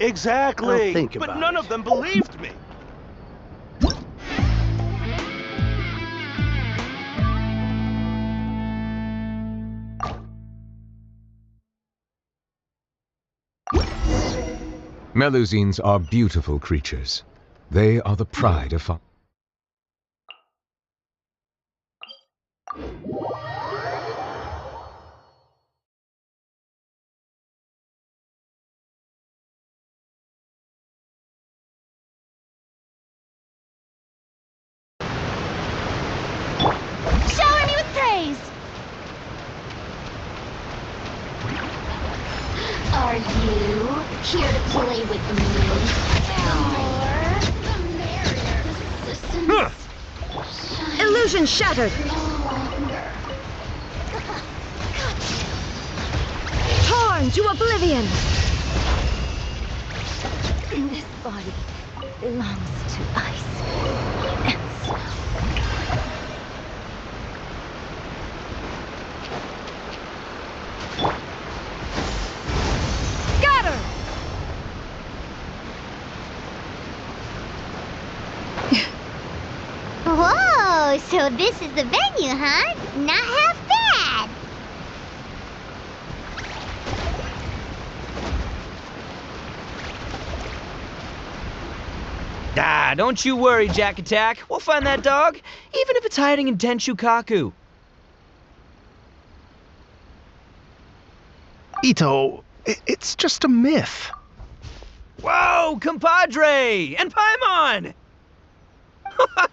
Exactly. I'll think but about none it. of them believed me. Melusines are beautiful creatures. They are the pride of... Shower me with praise! Are you here to play with me? The more, the merrier. Resistance. Illusion shattered! No longer. Torn to oblivion! This body belongs to ice and snow. Got her! Whoa, so this is the venue, huh? Not half bad. Ah, don't you worry, Jack Attack. We'll find that dog, even if it's hiding in Tenshukaku. Ito, it's just a myth. Whoa, compadre! And Paimon!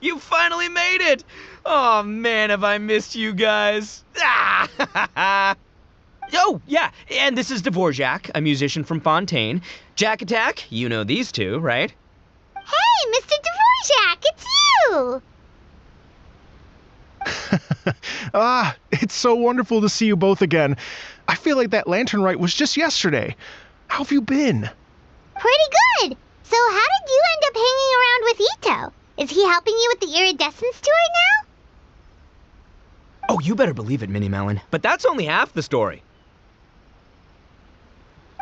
You finally made it! Oh man, have I missed you guys. Ah! Oh, yeah, and this is Dvorak, a musician from Fontaine. Jack Attack, you know these two, right? Hey, Mr. Dvorak, it's you! It's so wonderful to see you both again. I feel like that lantern rite was just yesterday. How have you been? Pretty good. So how did you end up hanging around with Ito? Is he helping you with the iridescence tour now? Oh, you better believe it, Minnie Melon. But that's only half the story.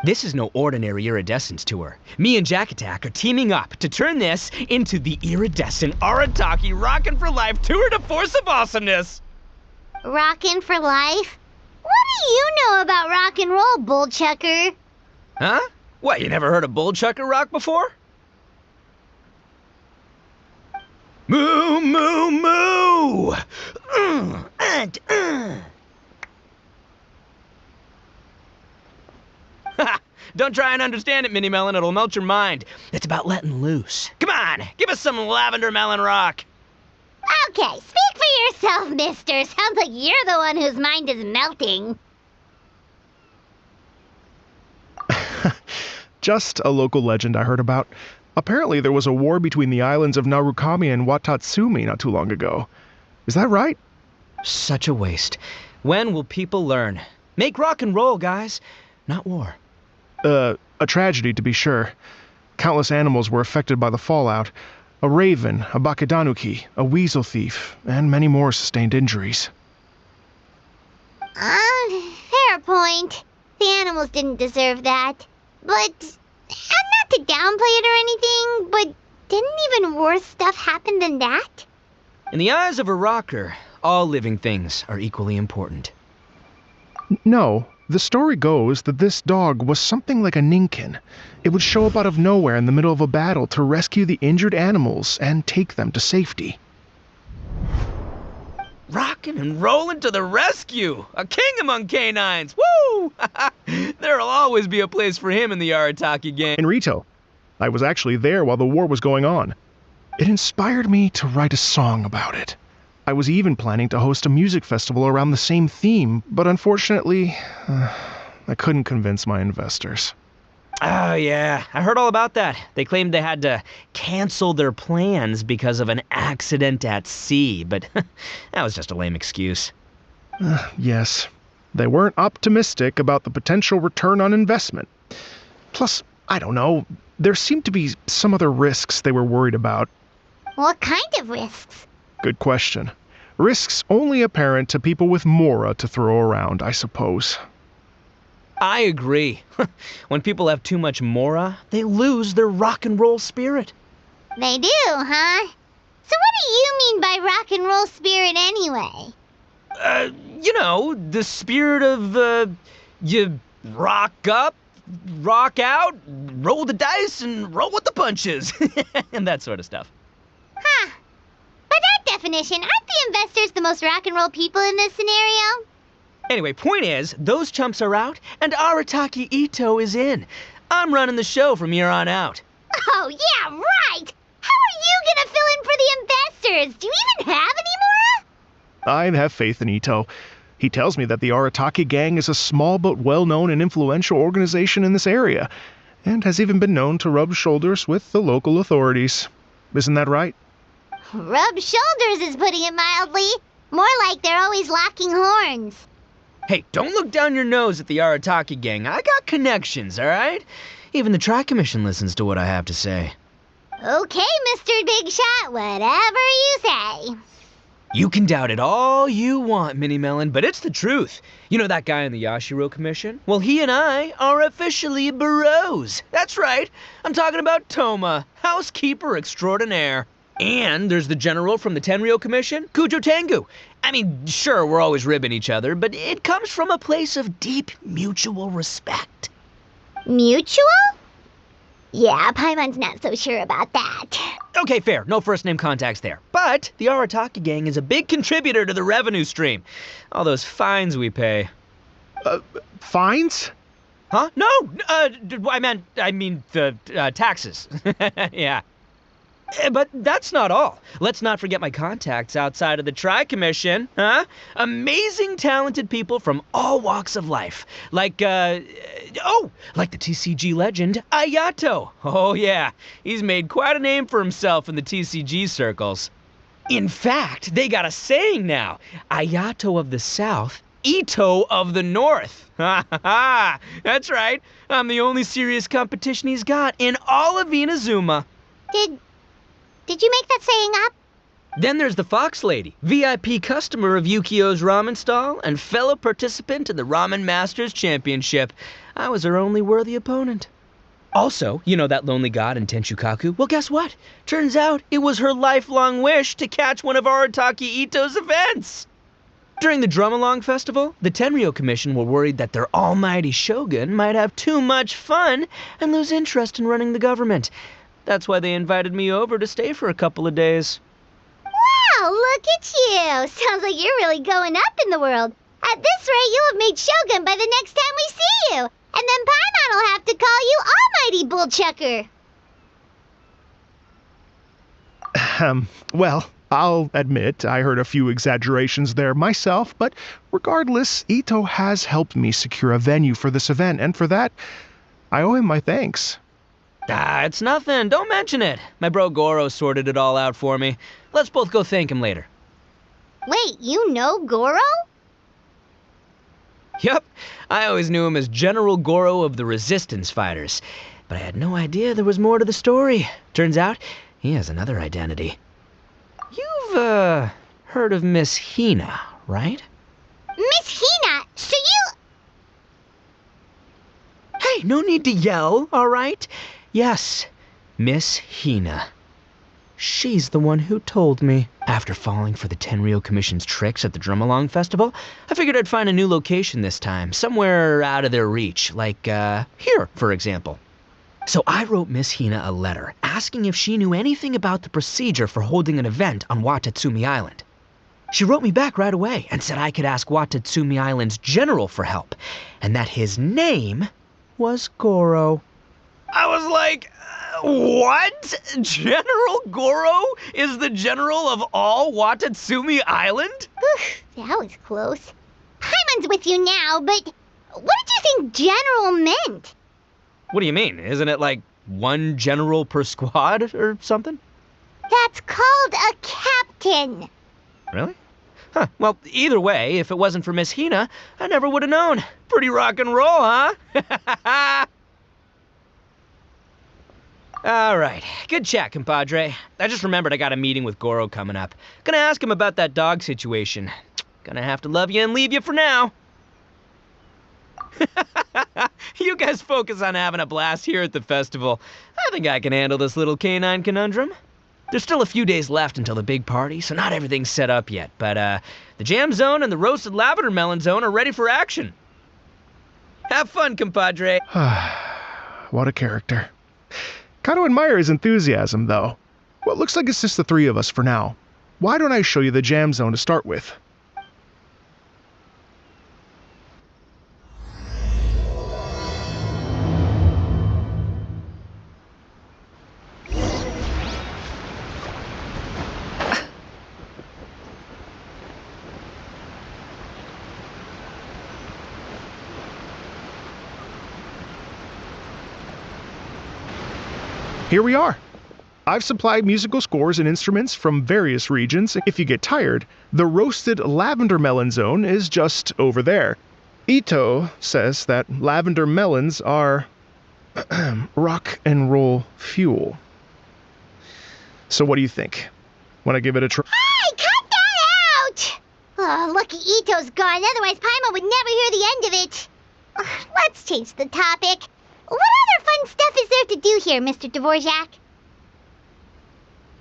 This is no ordinary iridescence tour. Me and Jack Attack are teaming up to turn this into the iridescent Arataki Rockin' for Life Tour de Force of Awesomeness! Rockin' for life? What do you know about rock and roll, bullchucker? Huh? What, you never heard of Bullchucker Rock before? Moo, moo, moo! Don't try and understand it, Minnie Melon. It'll melt your mind. It's about letting loose. Come on, give us some Lavender Melon Rock. Okay, speak for yourself, mister. Sounds like you're the one whose mind is melting. Just a local legend I heard about. Apparently there was a war between the islands of Narukami and Watatsumi not too long ago. Is that right? Such a waste. When will people learn? Make rock and roll, guys, not war. A tragedy to be sure. Countless animals were affected by the fallout. A raven, a bakedanuki, a weasel thief, and many more sustained injuries. Fair point. The animals didn't deserve that. But, not to downplay it or anything, but didn't even worse stuff happen than that? In the eyes of a rocker, all living things are equally important. No, the story goes that this dog was something like a ninkin. It would show up out of nowhere in the middle of a battle to rescue the injured animals and take them to safety. Rockin' and rollin' to the rescue! A king among canines! Woo! There'll always be a place for him in the Arataki gang. In Rito, I was actually there while the war was going on. It inspired me to write a song about it. I was even planning to host a music festival around the same theme, but unfortunately, I couldn't convince my investors. Oh, yeah. I heard all about that. They claimed they had to cancel their plans because of an accident at sea, but that was just a lame excuse. Yes, they weren't optimistic about the potential return on investment. Plus, I don't know, there seemed to be some other risks they were worried about. What kind of risks? Good question. Risks only apparent to people with Mora to throw around, I suppose. I agree. When people have too much mora, they lose their rock and roll spirit. They do, huh? So what do you mean by rock and roll spirit anyway? The spirit of, you rock up, rock out, roll the dice, and roll with the punches. And that sort of stuff. Huh. By that definition, aren't the investors the most rock and roll people in this scenario? Anyway, point is, those chumps are out, and Arataki Ito is in. I'm running the show from here on out. Oh, yeah, right! How are you gonna fill in for the investors? Do you even have any mora? I'd have faith in Ito. He tells me that the Arataki gang is a small but well-known and influential organization in this area, and has even been known to rub shoulders with the local authorities. Isn't that right? Rub shoulders is putting it mildly. More like they're always locking horns. Hey, don't look down your nose at the Arataki gang. I got connections, all right? Even the Tri-Commission listens to what I have to say. Okay, Mr. Big Shot, whatever you say. You can doubt it all you want, Mini Melon, but it's the truth. You know that guy in the Yashiro Commission? Well, he and I are officially bros. That's right. I'm talking about Toma, housekeeper extraordinaire. And there's the general from the Tenryo Commission, Kujo Tengu. I mean, sure, we're always ribbing each other, but it comes from a place of deep mutual respect. Mutual? Yeah, Paimon's not so sure about that. Okay, fair. No first-name contacts there. But the Arataki gang is a big contributor to the revenue stream. All those fines we pay. Fines? Huh? No! I mean the taxes. Yeah. But that's not all. Let's not forget my contacts outside of the Tri-Commission, huh? Amazing, talented people from all walks of life. Like the TCG legend, Ayato. Oh yeah, he's made quite a name for himself in the TCG circles. In fact, they got a saying now. Ayato of the South, Ito of the North. Ha ha ha! That's right. I'm the only serious competition he's got in all of Inazuma. Did you make that saying up? Then there's the Fox Lady, VIP customer of Yukio's ramen stall and fellow participant in the Ramen Masters Championship. I was her only worthy opponent. Also, you know that lonely god in Tenchukaku? Well, guess what? Turns out it was her lifelong wish to catch one of Arataki Ito's events. During the Drum-Along Festival, the Tenryo Commission were worried that their almighty shogun might have too much fun and lose interest in running the government. That's why they invited me over to stay for a couple of days. Wow, look at you! Sounds like you're really going up in the world. At this rate, you'll have made Shogun by the next time we see you. And then Paimon will have to call you Almighty Bullchucker. Well, I'll admit I heard a few exaggerations there myself, but regardless, Ito has helped me secure a venue for this event, and for that, I owe him my thanks. It's nothing. Don't mention it. My bro Goro sorted it all out for me. Let's both go thank him later. Wait, you know Goro? Yep. I always knew him as General Goro of the Resistance Fighters. But I had no idea there was more to the story. Turns out, he has another identity. You've, heard of Miss Hina, right? Miss Hina, so you... Hey, no need to yell, all right? Yes, Miss Hina. She's the one who told me. After falling for the Tenryo Commission's tricks at the Drum-Along Festival, I figured I'd find a new location this time, somewhere out of their reach, like, here, for example. So I wrote Miss Hina a letter, asking if she knew anything about the procedure for holding an event on Watatsumi Island. She wrote me back right away and said I could ask Watatsumi Island's general for help, and that his name was Goro. I was like, what? General Goro is the general of all Watatsumi Island? That was close. Paimon's with you now, but what did you think general meant? What do you mean? Isn't it like one general per squad or something? That's called a captain. Really? Huh. Well, either way, if it wasn't for Miss Hina, I never would have known. Pretty rock and roll, huh? All right. Good chat, compadre. I just remembered I got a meeting with Goro coming up. Gonna ask him about that dog situation. Gonna have to love you and leave you for now. You guys focus on having a blast here at the festival. I think I can handle this little canine conundrum. There's still a few days left until the big party, so not everything's set up yet. But, the Jam Zone and the Roasted Lavender Melon Zone are ready for action. Have fun, compadre. What a character. Kind of admire his enthusiasm, though. Well, it looks like it's just the three of us for now. Why don't I show you the Jam Zone to start with? Here we are. I've supplied musical scores and instruments from various regions. If you get tired, the Roasted Lavender Melon Zone is just over there. Ito says that lavender melons are rock and roll fuel. So what do you think? Want to give it a try? Hey, cut that out! Oh, lucky Ito's gone, otherwise Paimon would never hear the end of it. Let's change the topic. What other fun stuff is there to do here, Mr. Dvorak?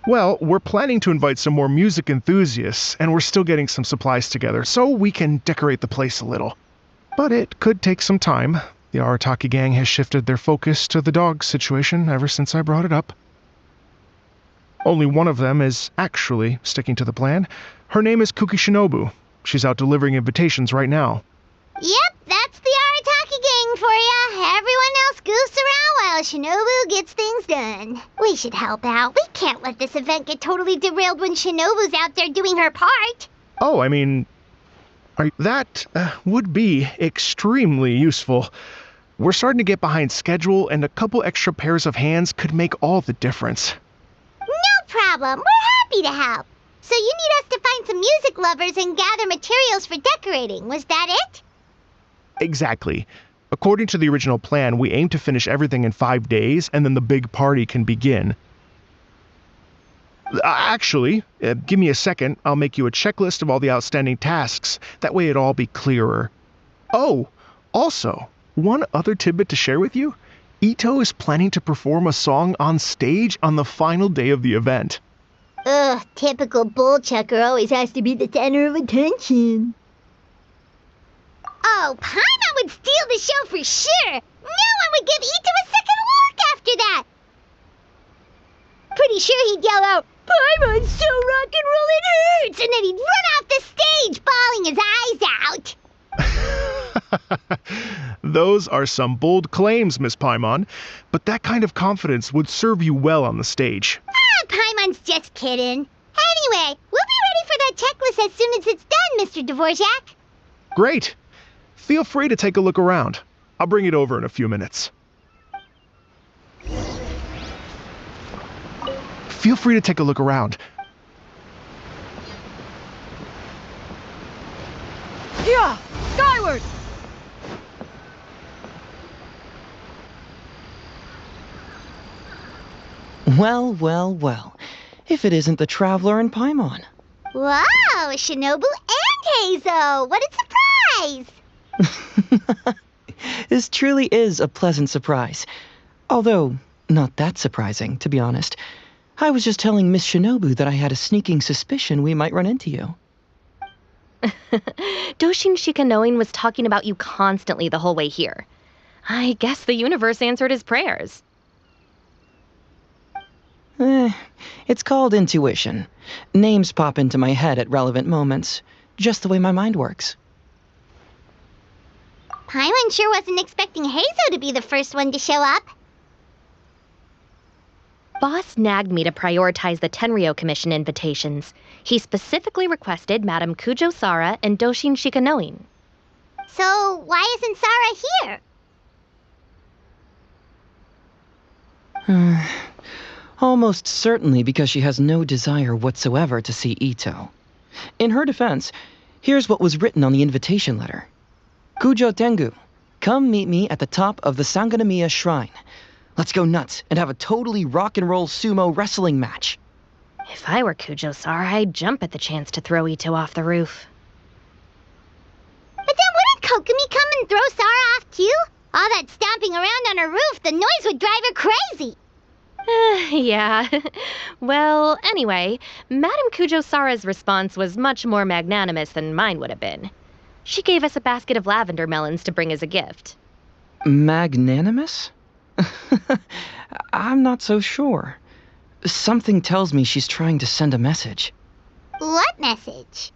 Well, we're planning to invite some more music enthusiasts, and we're still getting some supplies together, so we can decorate the place a little. But it could take some time. The Arataki gang has shifted their focus to the dog situation ever since I brought it up. Only one of them is actually sticking to the plan. Her name is Kuki Shinobu. She's out delivering invitations right now. Yep, that's the Arataki gang for ya. Everyone else goofs around while Shinobu gets things done. We should help out. We can't let this event get totally derailed when Shinobu's out there doing her part. Oh, I mean, that would be extremely useful. We're starting to get behind schedule, and a couple extra pairs of hands could make all the difference. No problem. We're happy to help. So you need us to find some music lovers and gather materials for decorating. Was that it? Exactly. According to the original plan, we aim to finish everything in 5 days, and then the big party can begin. Actually, give me a second. I'll make you a checklist of all the outstanding tasks. That way it'll all be clearer. Oh, also, one other tidbit to share with you. Ito is planning to perform a song on stage on the final day of the event. Ugh, typical bullchucker always has to be the center of attention. Oh, Paimon would steal the show for sure! No one would give Ito a second look after that! Pretty sure he'd yell out, "Paimon's so rock and roll it hurts!" And then he'd run off the stage, bawling his eyes out. Those are some bold claims, Miss Paimon, but that kind of confidence would serve you well on the stage. Ah, Paimon's just kidding. Anyway, we'll be ready for that checklist as soon as it's done, Mr. Dvorak. Great! Feel free to take a look around. I'll bring it over in a few minutes. Feel free to take a look around. Yeah! Skyward! Well, well, well. If it isn't the Traveler and Paimon. Wow, Shinobu and Heizo! What a surprise! This truly is a pleasant surprise. Although, not that surprising, to be honest. I was just telling Miss Shinobu that I had a sneaking suspicion we might run into you. Doshin Shikanoin was talking about you constantly the whole way here. I guess the universe answered his prayers. It's called intuition. Names pop into my head at relevant moments, just the way my mind works. Paimon sure wasn't expecting Heizo to be the first one to show up. Boss nagged me to prioritize the Tenryo Commission invitations. He specifically requested Madame Kujo Sara and Doshin Shikanoin. So, why isn't Sara here? Almost certainly because she has no desire whatsoever to see Ito. In her defense, here's what was written on the invitation letter. Kujo Tengu, come meet me at the top of the Sanganamiya Shrine. Let's go nuts and have a totally rock and roll sumo wrestling match. If I were Kujo Sara, I'd jump at the chance to throw Ito off the roof. But then wouldn't Kokomi come and throw Sara off too? All that stomping on her roof, the noise would drive her crazy. Yeah. Well, anyway, Madame Kujo-Sara's response was much more magnanimous than mine would have been. She gave us a basket of lavender melons to bring as a gift. Magnanimous? I'm not so sure. Something tells me she's trying to send a message. What message?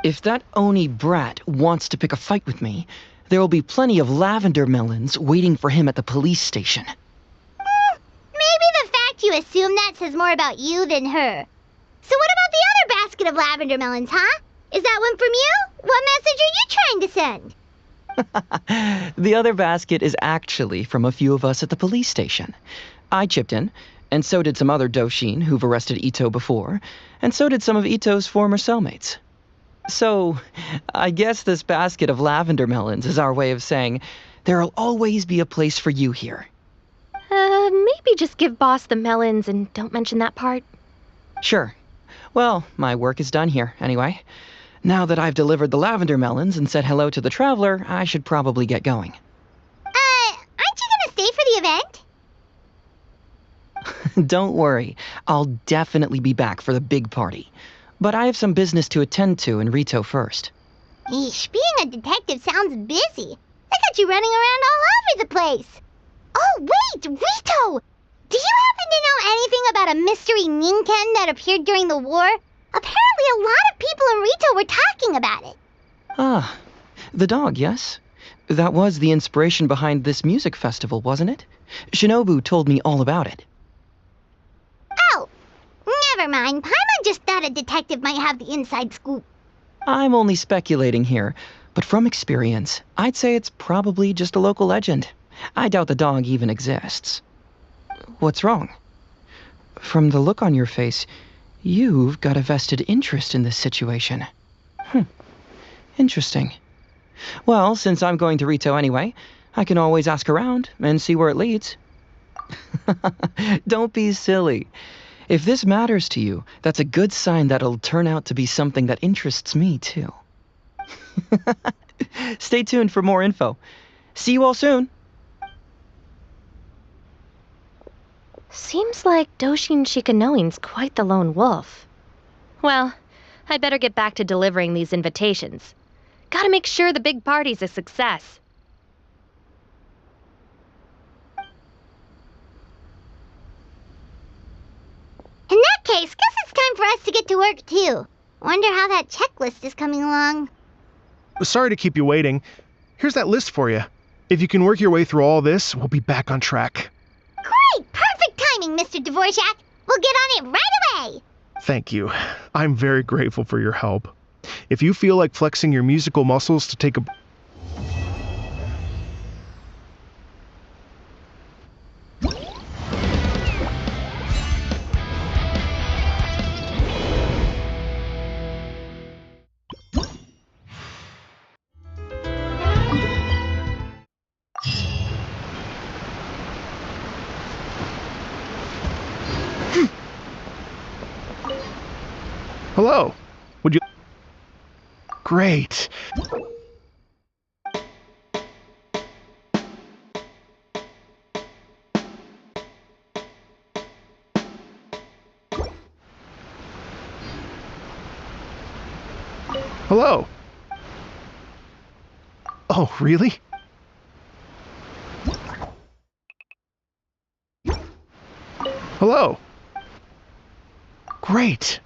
If that Oni brat wants to pick a fight with me, there will be plenty of lavender melons waiting for him at the police station. Maybe the fact you assume that says more about you than her. So what about the other basket of lavender melons, huh? Is that one from you? What message are you trying to send? The other basket is actually from a few of us at the police station. I chipped in, and so did some other Doshin who've arrested Ito before, and so did some of Ito's former cellmates. So, I guess this basket of lavender melons is our way of saying, there'll always be a place for you here. Maybe just give Boss the melons and don't mention that part. Sure. Well, my work is done here, anyway. Now that I've delivered the lavender melons and said hello to the traveler, I should probably get going. Aren't you gonna stay for the event? Don't worry, I'll definitely be back for the big party. But I have some business to attend to in Rito first. Eesh, being a detective sounds busy. I got you running around all over the place. Oh, wait, Rito! Do you happen to know anything about a mystery Ninken that appeared during the war? Apparently a lot of people in Rito were talking about it. Ah, the dog, yes? That was the inspiration behind this music festival, wasn't it? Shinobu told me all about it. Oh, never mind. Paimon just thought a detective might have the inside scoop. I'm only speculating here, but from experience, I'd say it's probably just a local legend. I doubt the dog even exists. What's wrong? From the look on your face, you've got a vested interest in this situation. Interesting. Well, since I'm going to Rito anyway, I can always ask around and see where it leads. Don't be silly. If this matters to you, that's a good sign that it'll turn out to be something that interests me, too. Stay tuned for more info. See you all soon. Seems like Doshin Shikanoin's quite the lone wolf. Well, I better get back to delivering these invitations. Gotta make sure the big party's a success. In that case, guess it's time for us to get to work too. Wonder how that checklist is coming along. Sorry to keep you waiting. Here's that list for you. If you can work your way through all this, we'll be back on track. Great! Perfect timing, Mr. Dvorak. We'll get on it right away! Thank you. I'm very grateful for your help. If you feel like flexing your musical muscles to take a... Hello. Would you... Great. Hello. Oh, really? Hello. Great.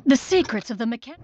The secrets of the mechanic.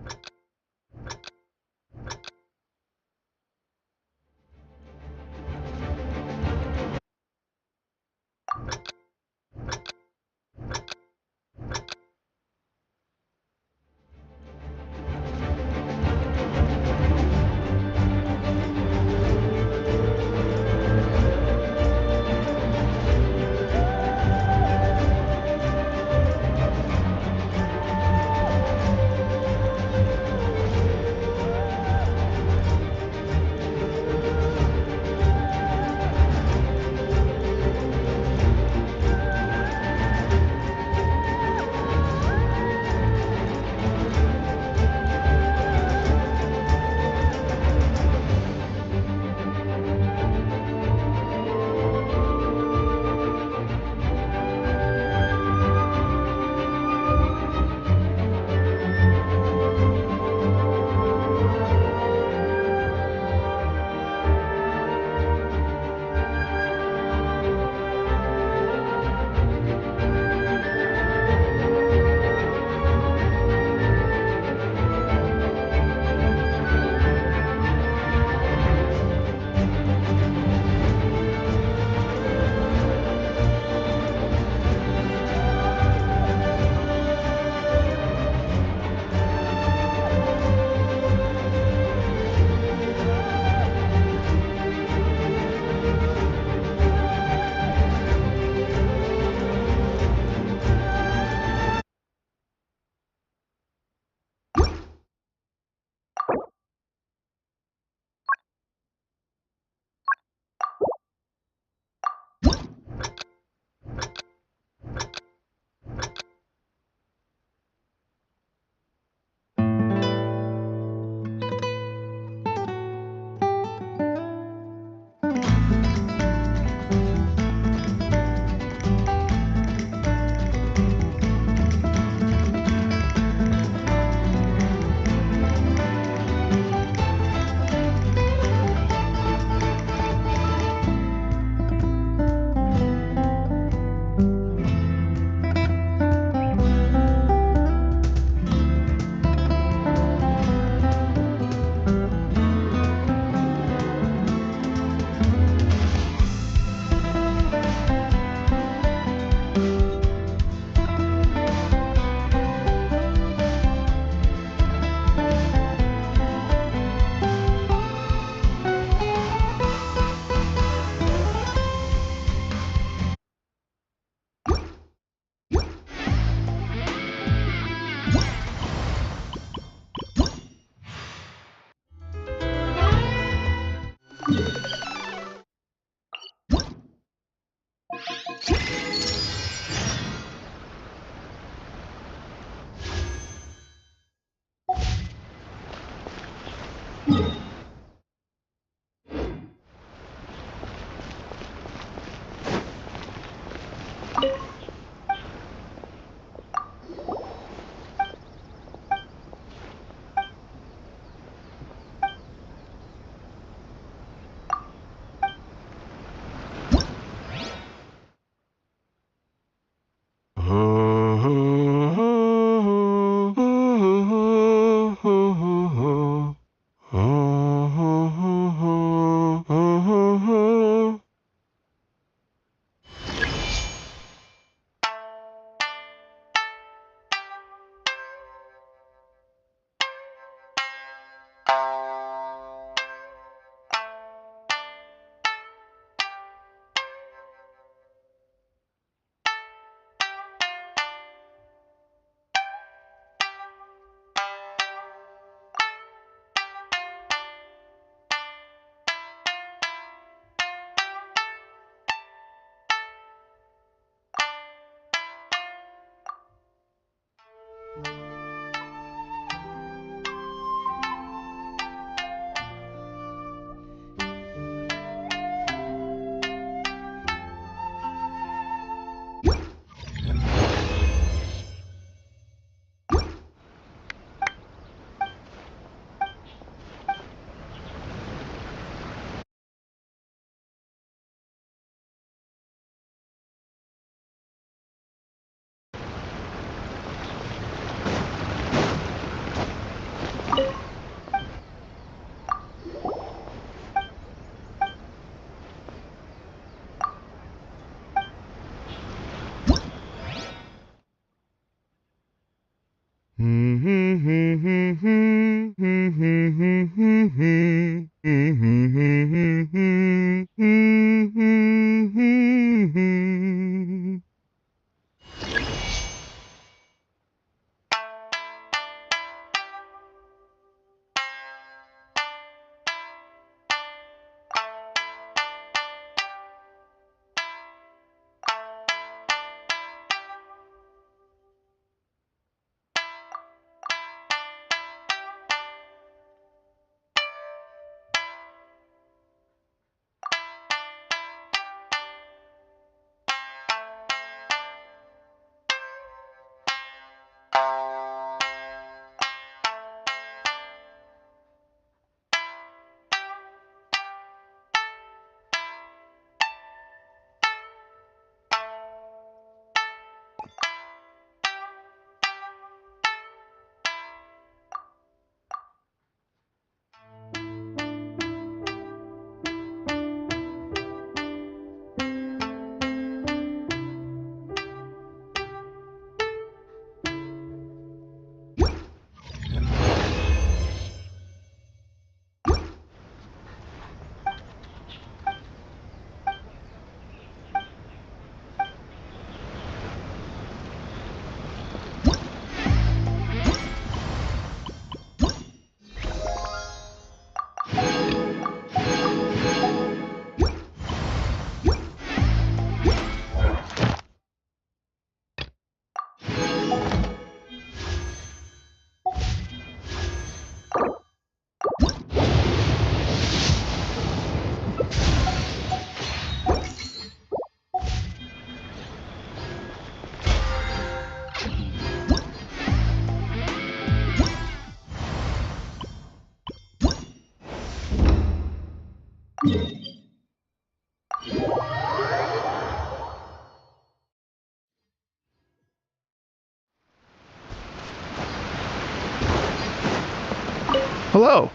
Hello.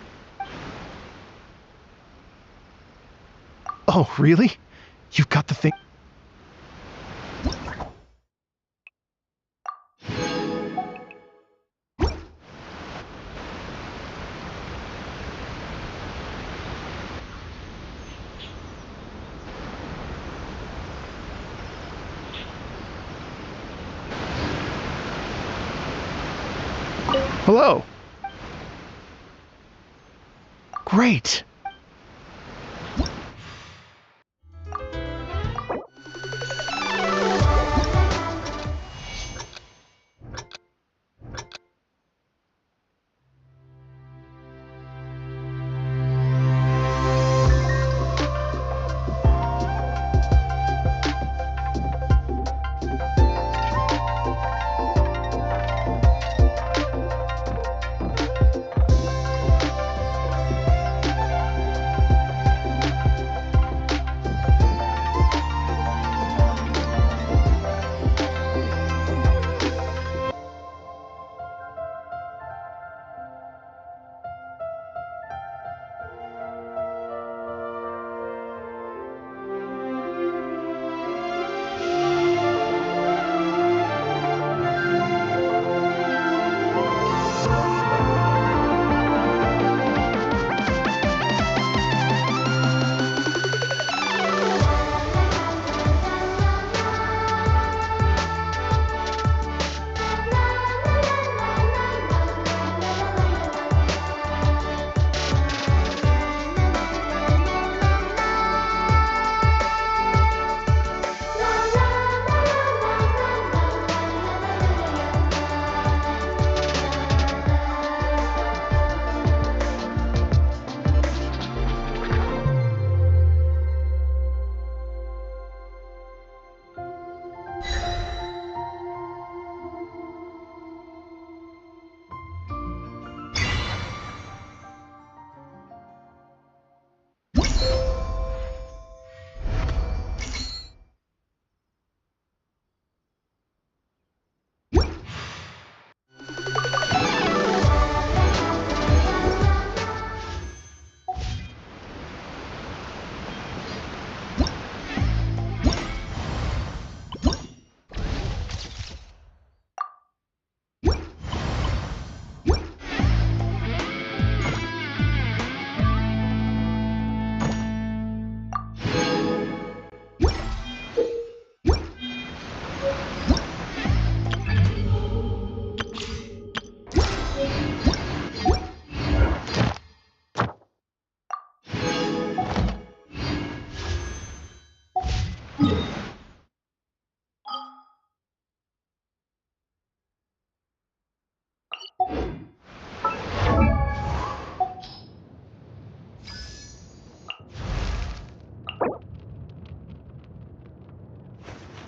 Oh, really? You've got the thing. Hello. Great.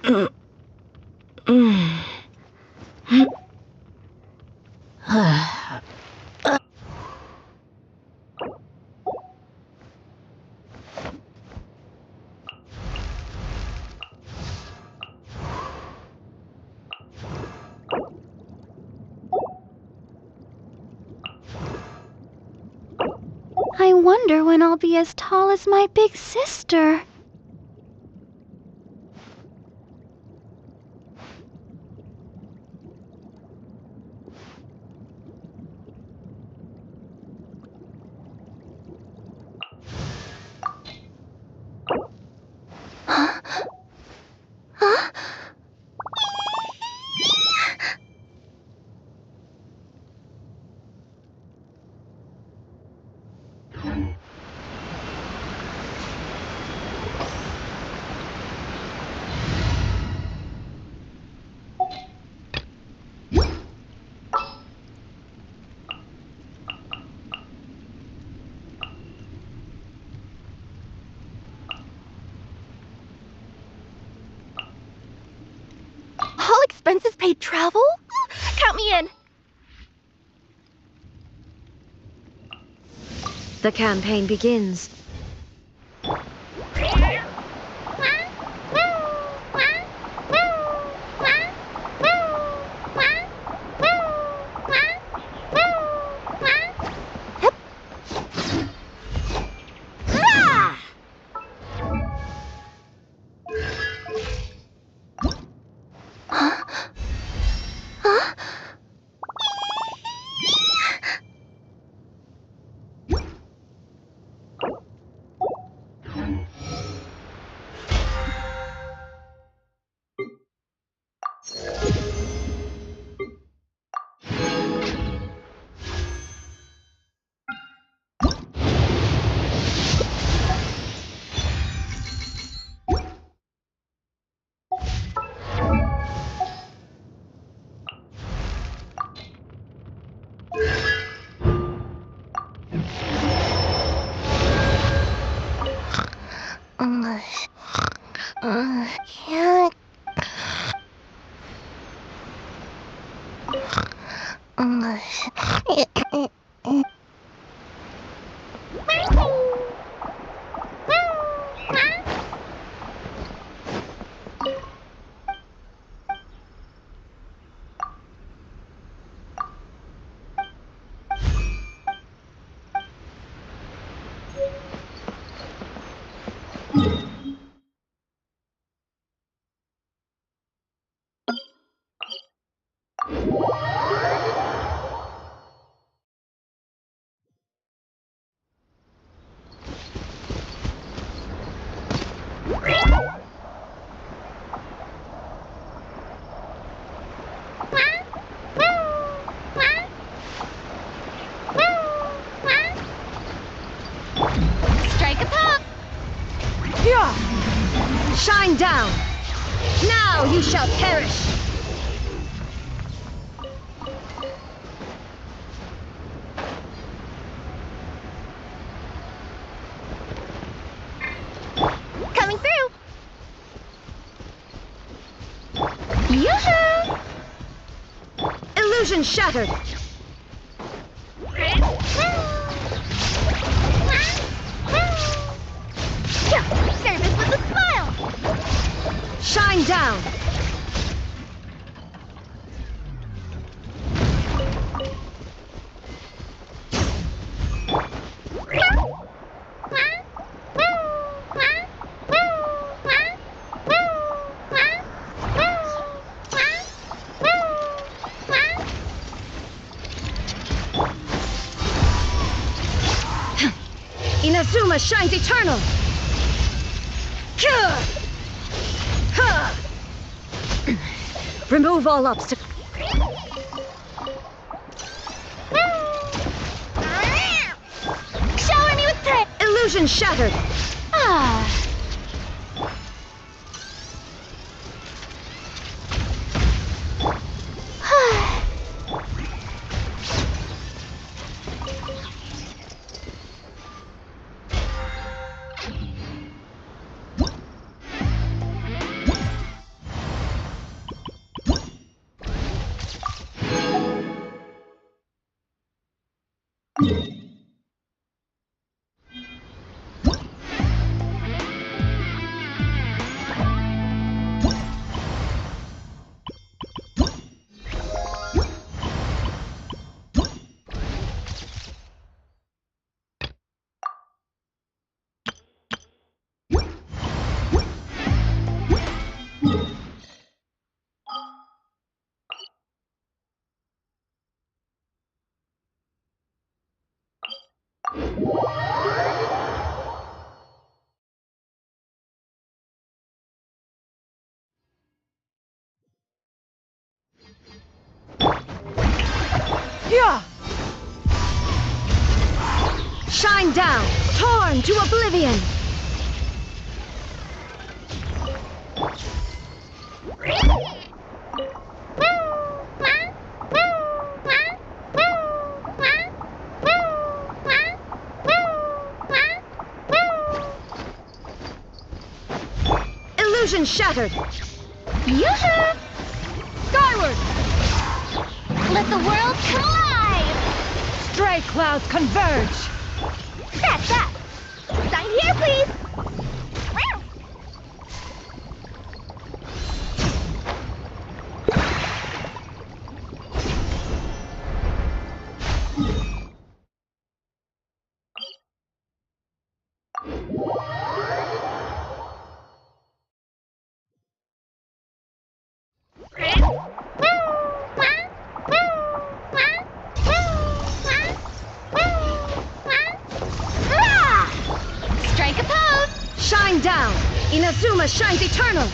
I wonder when I'll be as tall as my big sister. All expenses paid travel? Count me in. The campaign begins. Can't. Strike a pop! Shine down! Now you shall perish! Coming through! Yoo-hoo! Illusion shattered! Service with a smile! Shine down! Inazuma shines eternal! Remove all obstacles. Shower me with praise! Illusion shattered! Ah. Yeah! Shine down, torn to oblivion! Illusion shattered! Yoo-hoo! Skyward! Let the world come alive! Stray clouds converge! That's that! Sign here, please! Strike a pose! Shine down! Inazuma shines eternal!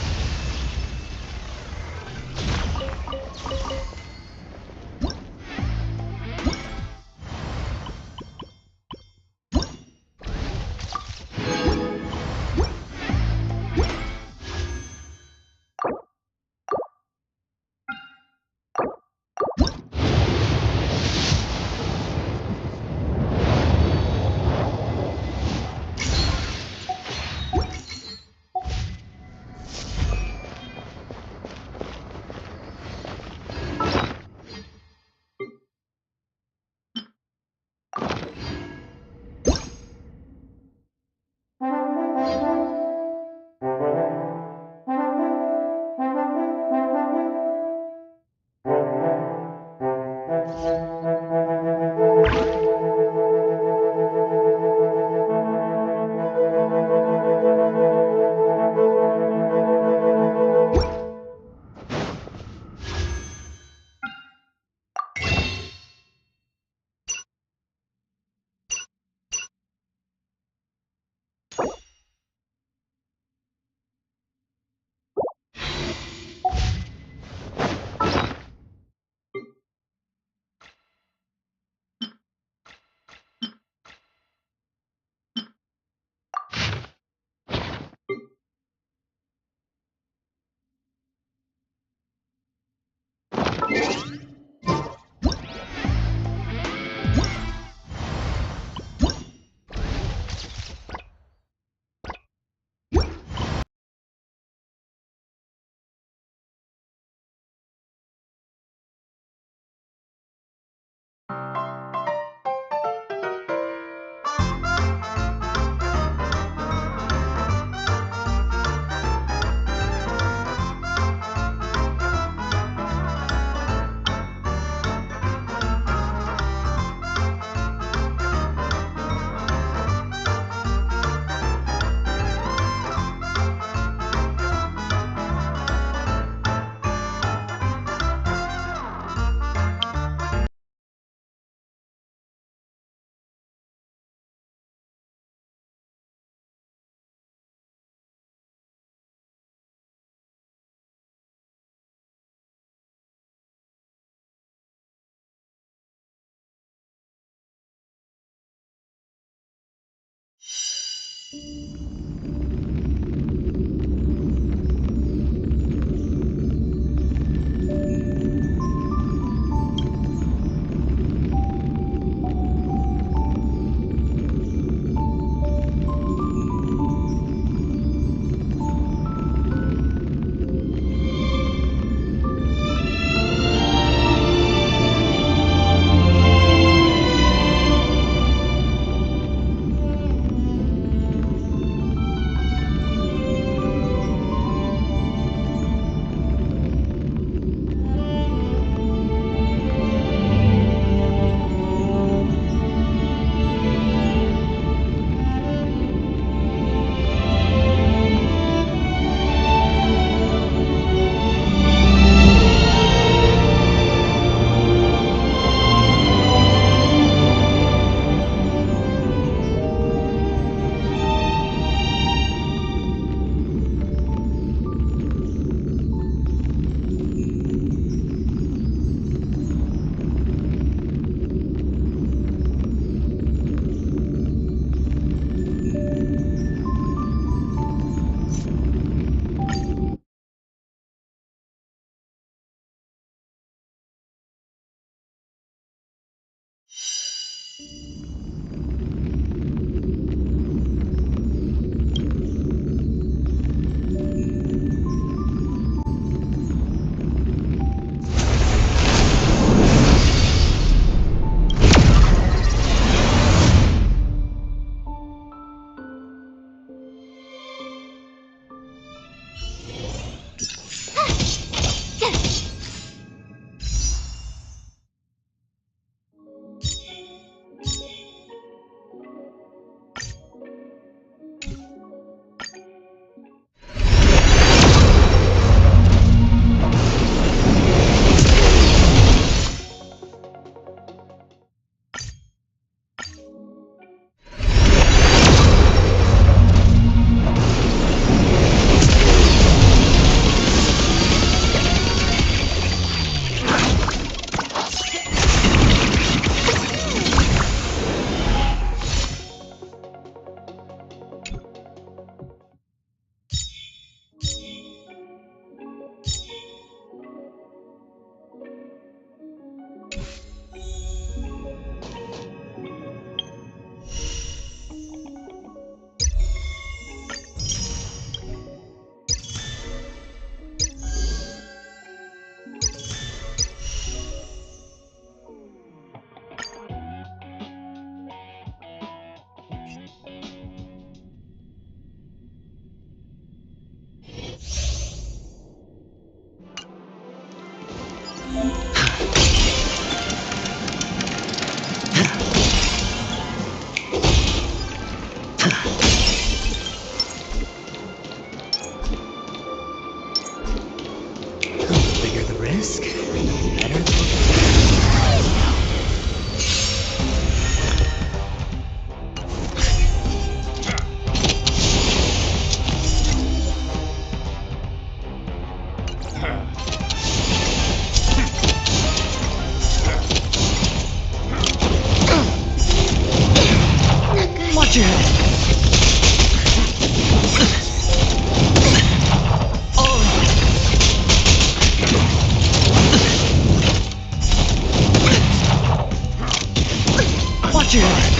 Watch your head.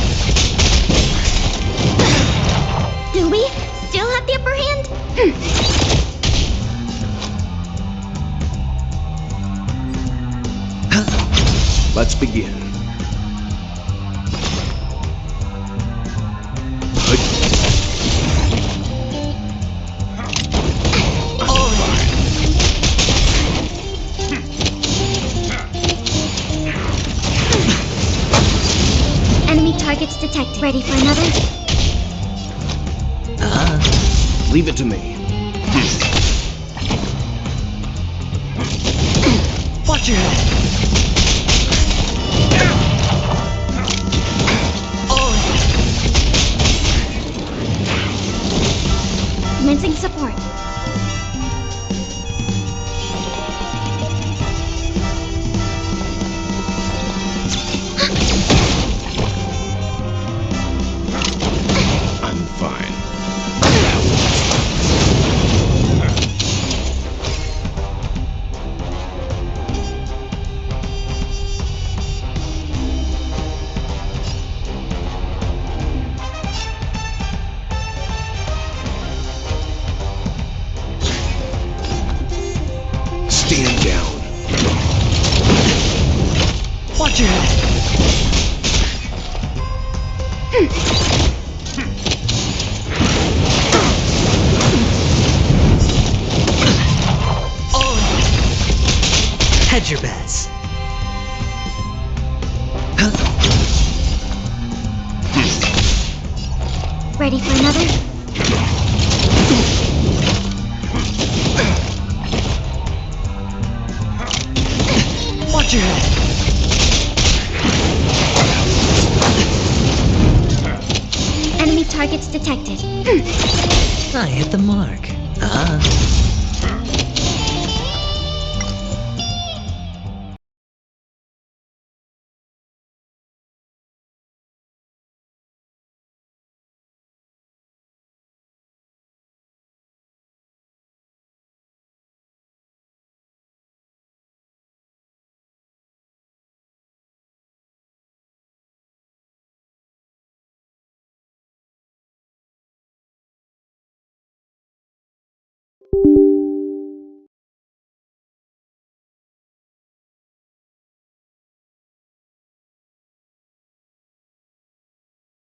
Do we still have the upper hand? Let's begin. Enemy targets detected. Ready for another? Leave it to me. Watch your head. Commencing support. I'm fine. Stand down. Watch your head. Hedge your bets. Ready for another? Watch your head. Enemy targets detected. I hit the mark.